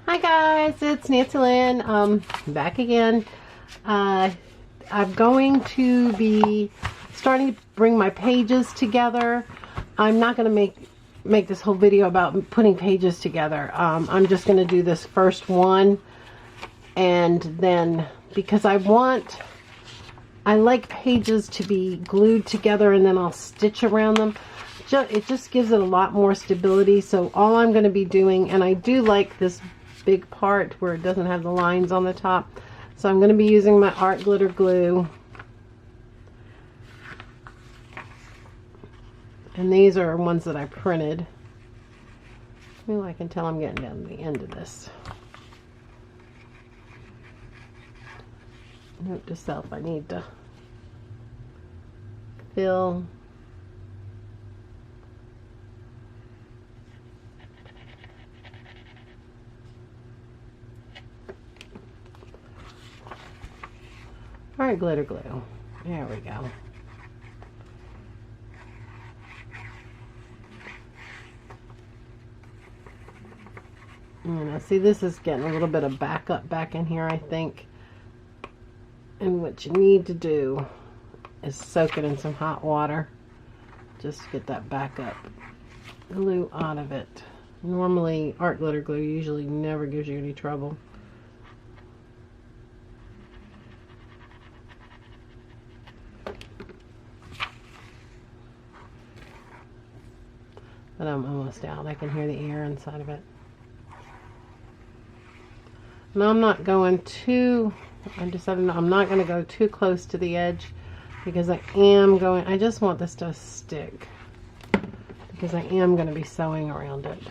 Hi guys, it's Nancy Lynn, back again. I'm going to be starting to bring my pages together. I'm not going to make this whole video about putting pages together. I'm just going to do this first one, and then because I like pages to be glued together and then I'll stitch around them. It just gives it a lot more stability. So all I'm going to be doing, and I do like this big part where it doesn't have the lines on the top, so I'm going to be using my art glitter glue, and these are ones that I printed. Well, I can tell I'm getting down to the end of this. Note to self, I need to fill art glitter glue. There we go. Now see, this is getting a little bit of backup back in here, I think. And what you need to do is soak it in some hot water just to get that backup glue out of it. Normally, art glitter glue usually never gives you any trouble. But I'm almost out. I can hear the air inside of it. Now I'm not going too, I decided I'm not going to go too close to the edge because I just want this to stick because I am going to be sewing around it.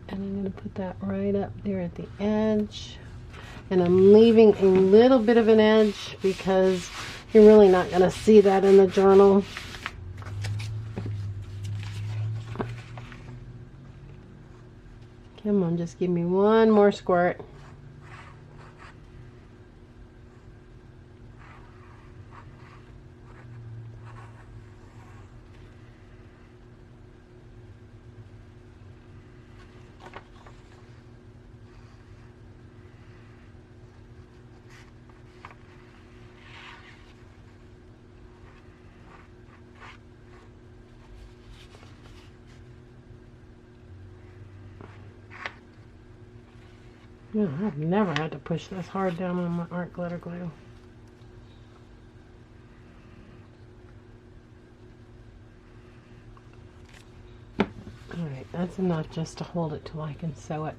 And I'm going to put that right up there at the edge. And I'm leaving a little bit of an edge because you're really not going to see that in the journal. Come on, just give me one more squirt. No, I've never had to push this hard down on my art glitter glue. Alright, that's enough just to hold it till I can sew it.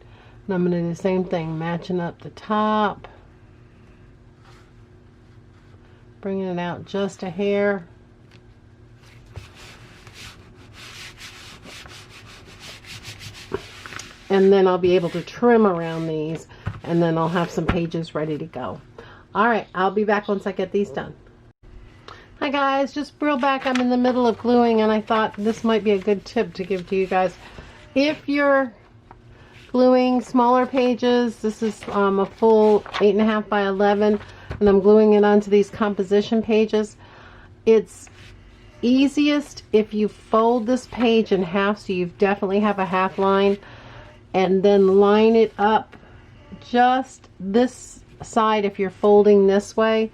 And I'm going to do the same thing, matching up the top. Bringing it out just a hair. And then I'll be able to trim around these, and then I'll have some pages ready to go. Alright, I'll be back once I get these done. Hi guys, just real back, I'm in the middle of gluing, and I thought this might be a good tip to give to you guys. If you're gluing smaller pages, this is a full 8.5 by 11, and I'm gluing it onto these composition pages. It's easiest if you fold this page in half, so you definitely have a half line, and then line it up just this side if you're folding this way,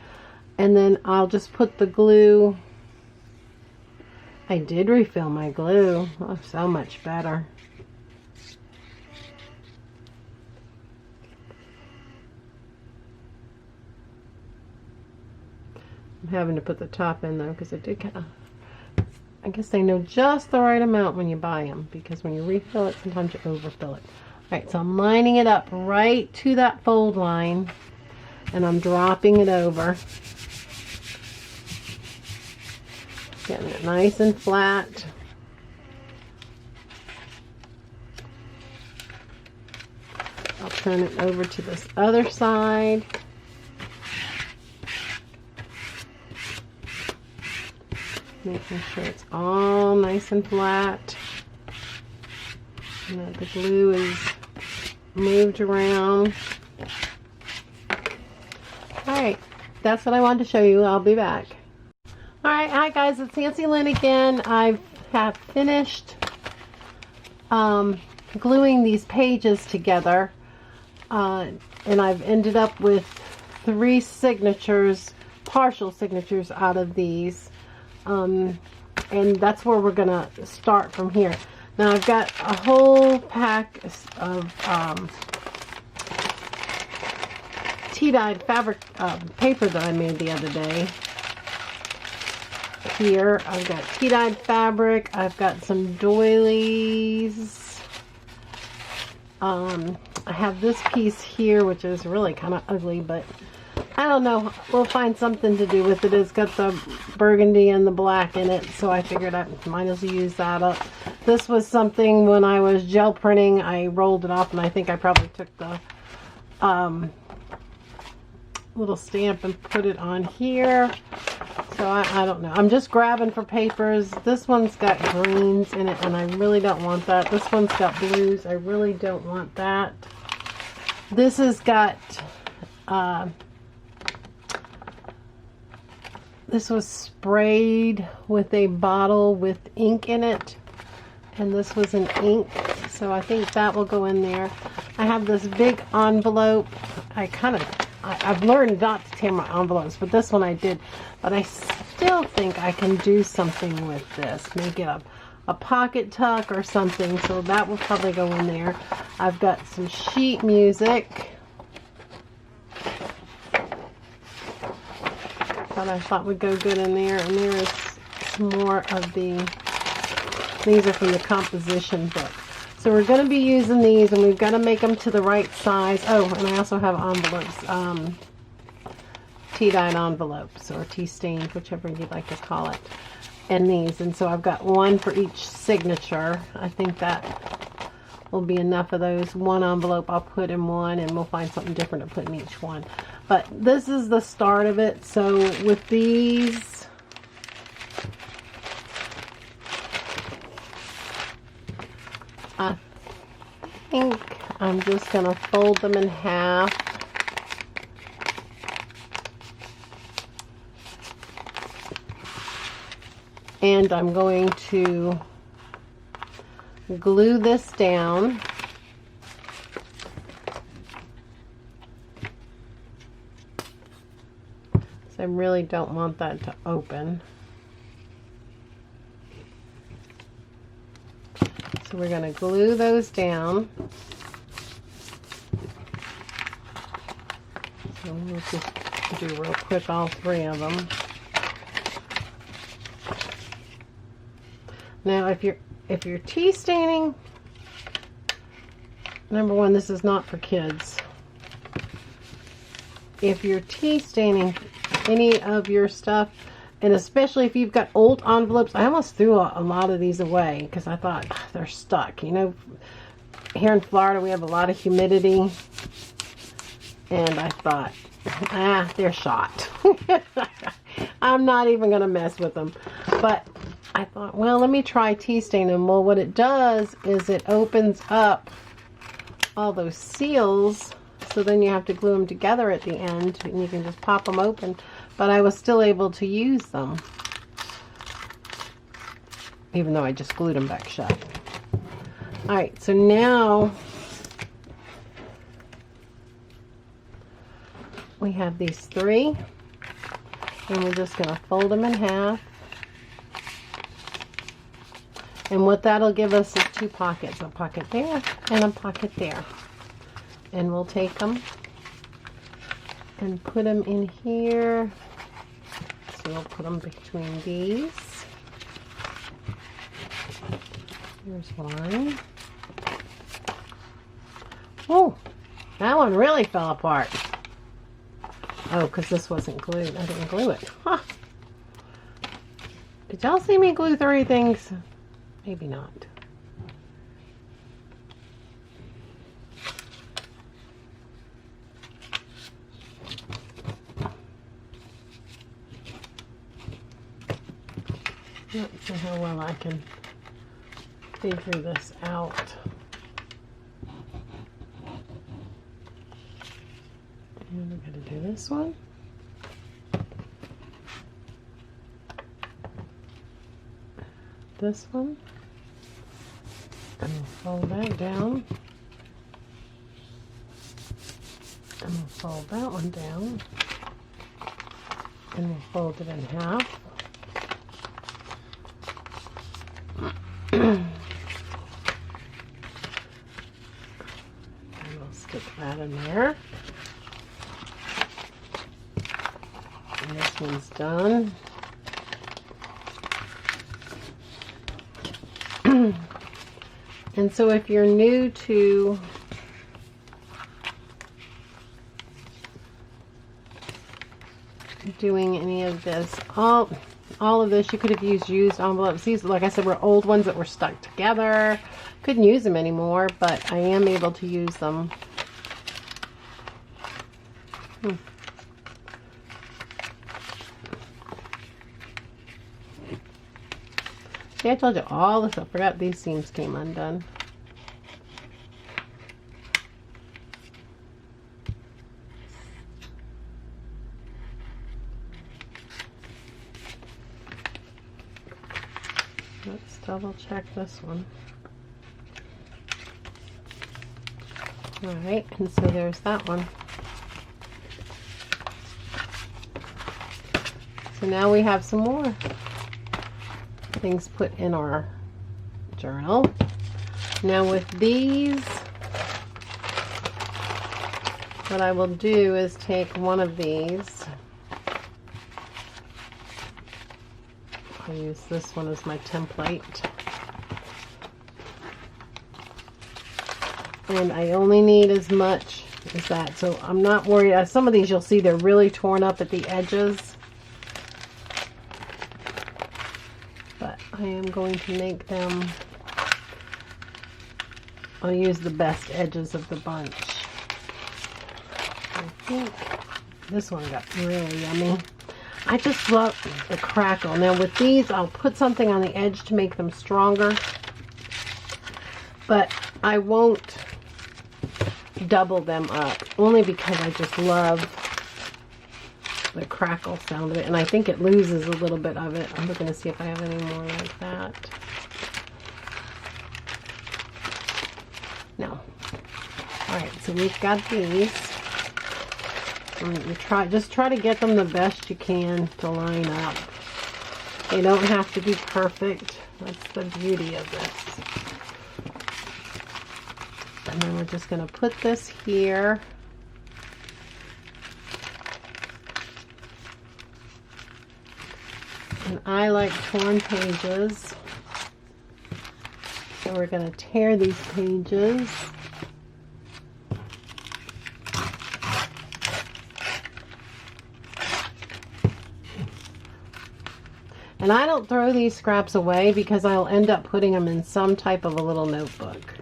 and then I'll just put the glue. I did refill my glue. Oh, so much better. I'm having to put the top in though because I did kind of, I guess they know just the right amount when you buy them, because when you refill it, sometimes you overfill it. Alright, so I'm lining it up right to that fold line, and I'm dropping it over. Getting it nice and flat. I'll turn it over to this other side. Making sure it's all nice and flat, and that the glue is moved around. Alright, that's what I wanted to show you. I'll be back. Alright, hi guys, it's Nancy Lynn again. I have finished gluing these pages together, and I've ended up with 3 signatures, partial signatures out of these, and that's where we're gonna start from here. Now I've got a whole pack of tea-dyed fabric paper that I made the other day. Here I've got tea-dyed fabric, I've got some doilies, I have this piece here which is really kind of ugly, but I don't know, we'll find something to do with it. It's got the burgundy and the black in it, so I figured I might as well use that up. This was something when I was gel printing, I rolled it off, and I think I probably took the little stamp and put it on here. So I don't know. I'm just grabbing for papers. This one's got greens in it, and I really don't want that. This one's got blues. I really don't want that. This has got... this was sprayed with a bottle with ink in it, and this was an ink, so I think that will go in there. I have this big envelope. I've learned not to tear my envelopes, but this one I did. But I still think I can do something with this. Make it a pocket tuck or something, so that will probably go in there. I've got some sheet music that I thought would go good in there, and there is some more of these are from the composition book. So we're going to be using these, and we've got to make them to the right size. Oh, and I also have envelopes, tea-dyed envelopes, or tea-stained, whichever you'd like to call it, and these. And so I've got one for each signature. I think that will be enough of those. One envelope I'll put in one, and we'll find something different to put in each one. But this is the start of it. So with these, I think I'm just going to fold them in half. And I'm going to glue this down. I really don't want that to open. So we're going to glue those down. So we'll just do real quick all 3 of them. Now if you're tea staining, number one, this is not for kids. If you're tea staining any of your stuff, and especially if you've got old envelopes, I almost threw a lot of these away because I thought they're stuck. You know, here in Florida we have a lot of humidity, and I thought, they're shot. I'm not even going to mess with them. But I thought, well, let me try tea staining. Well, what it does is it opens up all those seals. So then you have to glue them together at the end, and you can just pop them open. But I was still able to use them, even though I just glued them back shut. Alright, so now we have these 3, and we're just going to fold them in half. And what that'll give us is 2 pockets, a pocket there and a pocket there. And we'll take them and put them in here. So we'll put them between these. Here's one. Oh, that one really fell apart. Oh, because this wasn't glued. I didn't glue it. Huh. Did y'all see me glue 3 things? Maybe not. Let's see how well I can figure this out. And we're going to do this one. This one. And Fold that down. And we'll fold that one down. And we'll fold it in half. And we'll stick that in there. And this one's done. And so if you're new to doing any of this, all of this, you could have used envelopes. These, like I said, were old ones that were stuck together. Couldn't use them anymore, but I am able to use them. See, I told you all this. I forgot these seams came undone. Let's double check this one. Alright, and so there's that one. So now we have some more things put in our journal. Now with these, what I will do is take one of these. I'll use this one as my template. And I only need as much as that. So I'm not worried. Some of these you'll see they're really torn up at the edges. But I am going to make them, I'll use the best edges of the bunch. I think this one got really yummy. I just love the crackle. Now with these, I'll put something on the edge to make them stronger. But I won't double them up, only because I just love the crackle sound of it, and I think it loses a little bit of it. I'm looking to see if I have any more like that. No. Alright, so we've got these. And you just try to get them the best you can to line up. They don't have to be perfect. That's the beauty of this. And then we're just going to put this here. And I like torn pages. So we're going to tear these pages. And I don't throw these scraps away because I'll end up putting them in some type of a little notebook.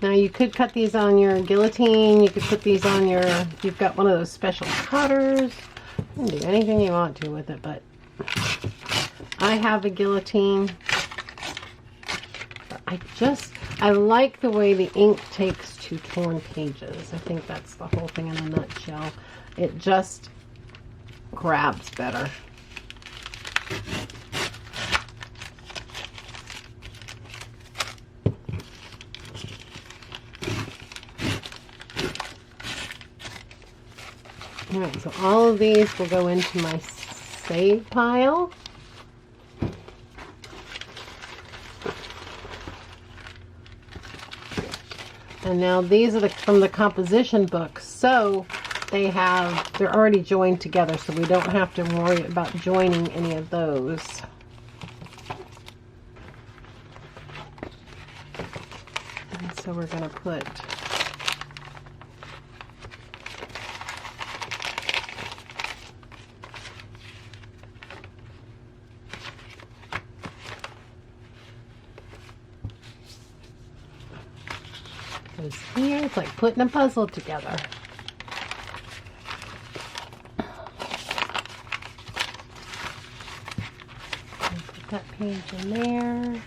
Now you could cut these on your guillotine, you could put these on your, if you've got one of those special cutters, you can do anything you want to with it, but I have a guillotine. But I like the way the ink takes to torn pages. I think that's the whole thing in a nutshell. It just grabs better. Alright, so all of these will go into my save pile. And now these are from the composition book, so they're already joined together, so we don't have to worry about joining any of those. And so we're going to put here. It's like putting a puzzle together. page in there.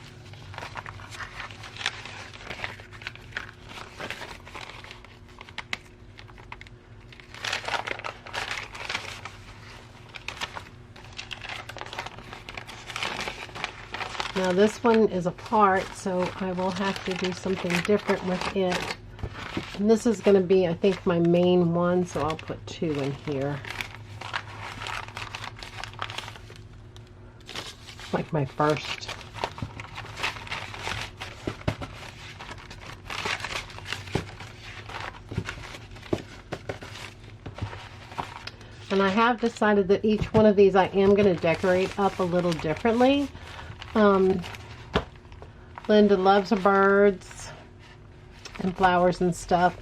Now this one is apart, so I will have to do something different with it. And this is going to be, I think, my main one, so I'll put 2 in here. Like my first. And I have decided that each one of these I am going to decorate up a little differently. Linda loves her birds and flowers and stuff.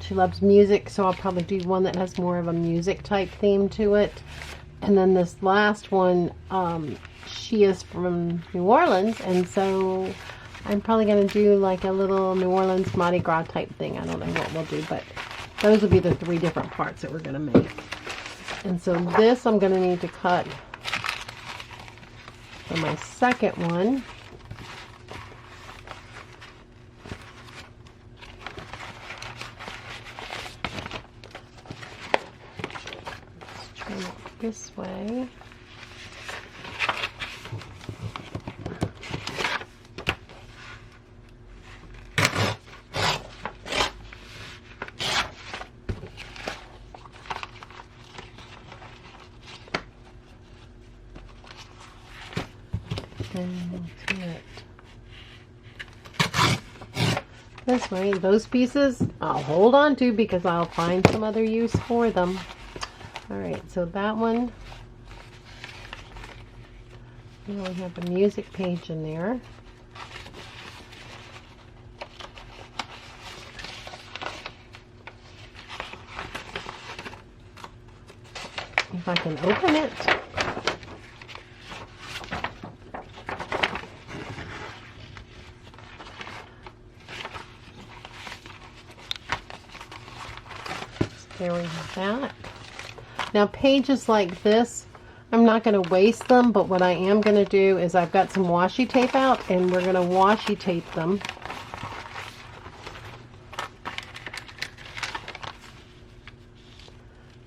She loves music, so I'll probably do one that has more of a music type theme to it. And then this last one, she is from New Orleans, and so I'm probably going to do like a little New Orleans Mardi Gras type thing. I don't know what we'll do, but those will be the 3 different parts that we're going to make. And so this I'm going to need to cut for my second one. Let's turn it this way. And do it this way. Those pieces I'll hold on to because I'll find some other use for them. Alright, so that one, we only have a music page in there. If I can open it. There we have that. Now pages like this, I'm not going to waste them, but what I am going to do is I've got some washi tape out and we're going to washi tape them.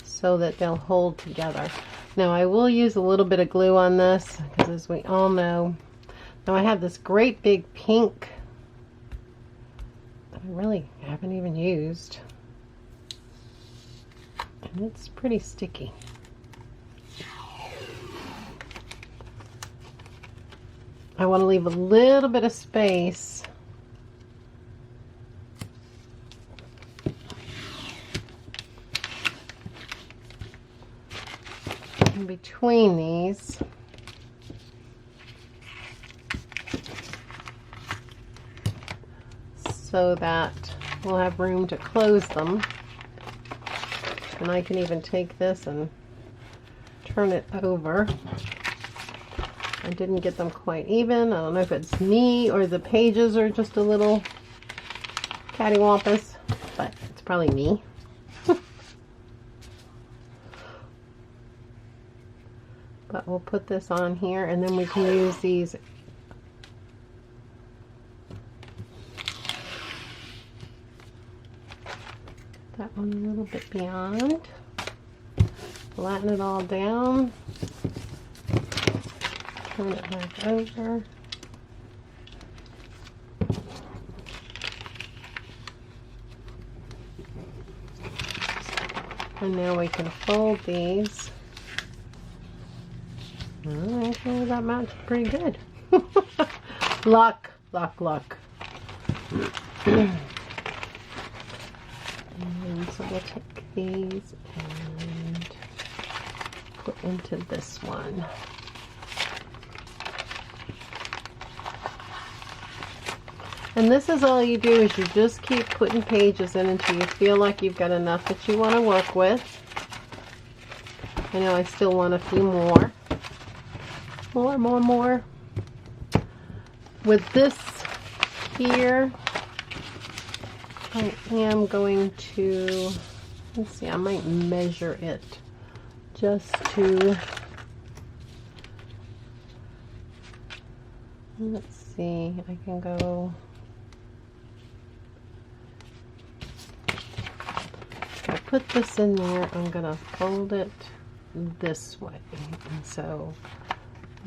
So that they'll hold together. Now I will use a little bit of glue on this because as we all know, now I have this great big pink that I really haven't even used. And it's pretty sticky. I want to leave a little bit of space in between these. So that we'll have room to close them. And I can even take this and turn it over. I didn't get them quite even. I don't know if it's me or the pages are just a little cattywampus, but it's probably me. But we'll put this on here and then we can use these that one a little bit beyond. Flatten it all down. Turn it back over. And now we can fold these. Oh, actually that matched pretty good. Luck, luck, luck. And so we'll take these and put into this one. And this is all you do is you just keep putting pages in until you feel like you've got enough that you want to work with. I know I still want a few more. More. With this here, I am going to, let's see, I might measure it just to Let's see, I can go. If I put this in there, I'm gonna fold it this way. And so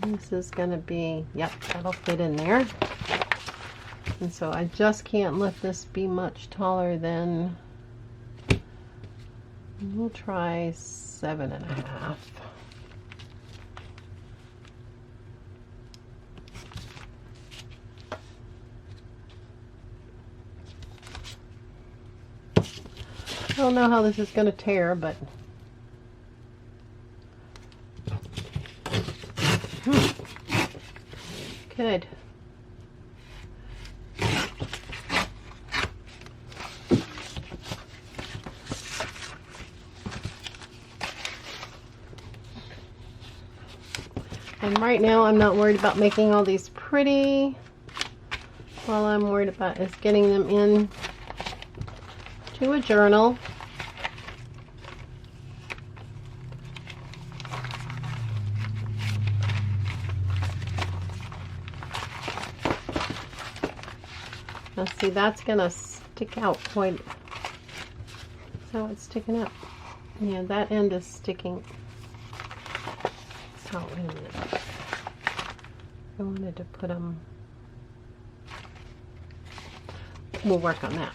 this is gonna be, yep, that'll fit in there. And so I just can't let this be much taller than, we'll try 7.5. I don't know how this is going to tear, but good. And right now I'm not worried about making all these pretty. All I'm worried about is getting them in to a journal. Now see, that's gonna stick out quite. So it's sticking up. Yeah, that end is sticking. Oh, wait a minute. I wanted to put them. We'll work on that.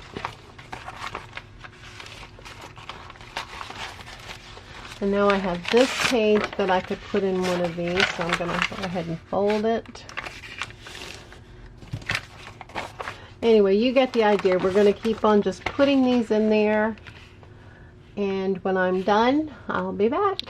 And now I have this page that I could put in one of these, so I'm going to go ahead and fold it. Anyway, you get the idea. We're going to keep on just putting these in there. And when I'm done, I'll be back.